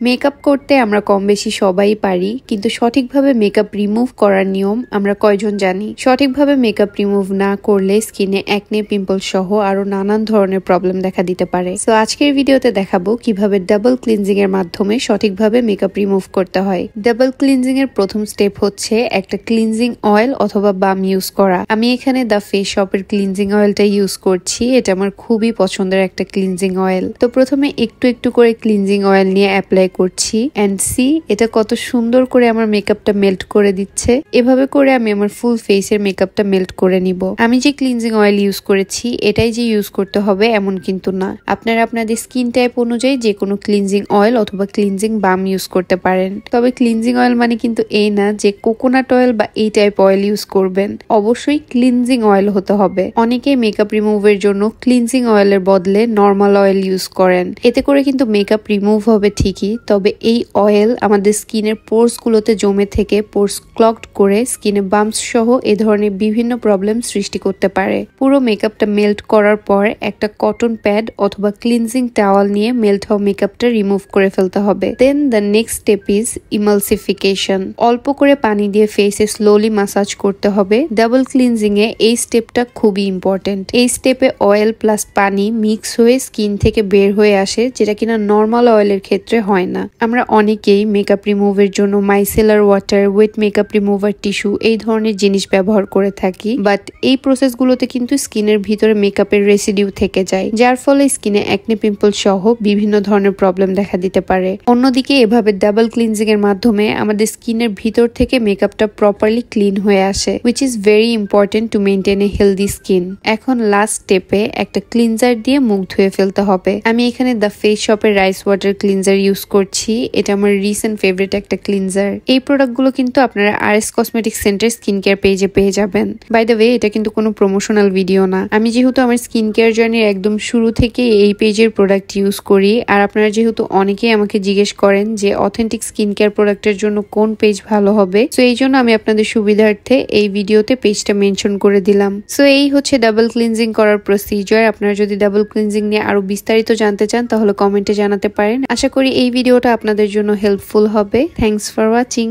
Makeup করতে আমরা কম বেশি সবাই পারি, কিন্তু সঠিকভাবে মেকআপ রিমুভ করার নিয়ম আমরা কয়জন জানি? সঠিকভাবে মেকআপ রিমুভ না করলে স্কিনে একনে, পিম্পল সহ আরো নানান ধরনের প্রবলেম দেখা দিতে পারে। সো আজকের ভিডিওতে দেখাবো কিভাবে ডাবল ক্লিনজিং এর মাধ্যমে সঠিকভাবে মেকআপ রিমুভ করতে হয়। ডাবল ক্লিনজিং এর প্রথম স্টেপ হচ্ছে একটা ক্লিনজিং অয়েল অথবা বাম ইউজ করা। আমি এখানে দ্য ফেস শপের ক্লিনজিং অয়েলটা ইউজ করছি। এটা আমার খুবই পছন্দের একটা ক্লিনজিং অয়েল। তো প্রথমে একটু একটু করে ক্লিনজিং অয়েল নিয়ে অ্যাপ্লাই করছি এন্ড সি এটা কত সুন্দর করে আমার মেকআপটা মেল্ট করে দিচ্ছে। এভাবে করে আমি আমার ফুল ফেসের মেকআপটা মেল্ট করে নিব। আমি যে ক্লিনজিং অয়েল ইউজ করেছি এটাই যে ইউজ করতে হবে এমন কিন্তু না। আপনারা আপনাদের স্কিন টাইপ অনুযায়ী যে কোনো ক্লিনজিং অয়েল অথবা ক্লিনজিং বাম ইউজ করতে পারেন। তবে ক্লিনজিং অয়েল মানে কিন্তু এই না যে কোকোনাট অয়েল বা এই টাইপ অয়েল ইউজ করবেন। অবশ্যই ক্লিনজিং অয়েল হতে হবে। অনেকেই মেকআপ রিমুভের জন্য ক্লিনজিং অয়েলের বদলে নর্মাল অয়েল ইউজ করেন। এতে করে কিন্তু মেকআপ রিমুভ হবে ঠিকই, তবে এই অয়েল আমাদের স্কিনের পোর্স গুলোতে জমে থেকে পোর্স ক্লগড করে স্কিনে বাম্পস সহ এ ধরনের বিভিন্ন প্রবলেম সৃষ্টি করতে পারে। পুরো মেকআপটা মেল্ট করার পর একটা কটন প্যাড অথবা ক্লিনজিং টাওয়াল নিয়ে মেল্ট হওয়া মেকআপটা রিমুভ করে ফেলতে হবে। Then the next step is emulsification. অল্প করে পানি দিয়ে ফেসে স্লোলি মাসাজ করতে হবে। ডাবল ক্লিনজিং এ এই স্টেপটা খুবই ইম্পর্টেন্ট। এই স্টেপে অয়েল প্লাস পানি মিক্স হয়ে স্কিন থেকে বের হয়ে আসে, যেটা কিনা নর্মাল অয়েলের ক্ষেত্রে হয় না। আমরা অনেকেই মেকআপ রিমুভের জন্য micellar water, wet makeup remover tissue এই ধরনের জিনিস ব্যবহার করে থাকি, বাট এই প্রসেসগুলোতে কিন্তু স্কিনের ভিতরে মেকআপের রেসিডিউ থেকে যায়, যার ফলে স্কিনে একনে, পিম্পল সহ বিভিন্ন ধরনের প্রবলেম দেখা দিতে পারে। অন্যদিকে এভাবে ডাবল ক্লিনজিং এর মাধ্যমে আমাদের স্কিনের ভিতর থেকে মেকআপটা প্রপারলি ক্লিন হয়ে আসে, which is very important to maintain a healthy skin. এখন লাস্ট স্টেপে একটা ক্লিনজার দিয়ে মুখ ধুয়ে ফেলতে হবে। আমি এখানে দ্য ফেস শপের রাইস ওয়াটার ক্লিনজার ইউজ করছি। এটা আমার রিসেন্ট ফেভারিট একটা ক্লিনজার। এই প্রোডাক্টগুলো কিন্তু আপনারা RS cosmetics centre skin care পেজে পেয়ে যাবেন। বাই দ্য ওয়ে, এটা কিন্তু কোনো প্রমোশনাল ভিডিও না। আমি যেহেতু আমার স্কিন কেয়ার জার্নির একদম শুরু থেকে এই পেজের প্রোডাক্ট ইউজ করি, আর আপনারা যেহেতু অনেকেই আমাকে জিজ্ঞেস করেন যে অথেন্টিক স্কিন কেয়ার প্রোডাক্টের জন্য কোন পেজ ভালো হবে, সো এই জন্য আমি আপনাদের সুবিধার্থে এই ভিডিওতে পেজটা মেনশন করে দিলাম। সো এই হচ্ছে ডাবল ক্লিনজিং করার প্রসিজার। আপনারা যদি ডাবল ক্লিনজিং নিয়ে আরো বিস্তারিত জানতে চান তাহলে কমেন্টে জানাতে পারেন। আশা করি এই ভিডিওটা আপনাদের জন্য হেল্পফুল হবে। Thanks for watching.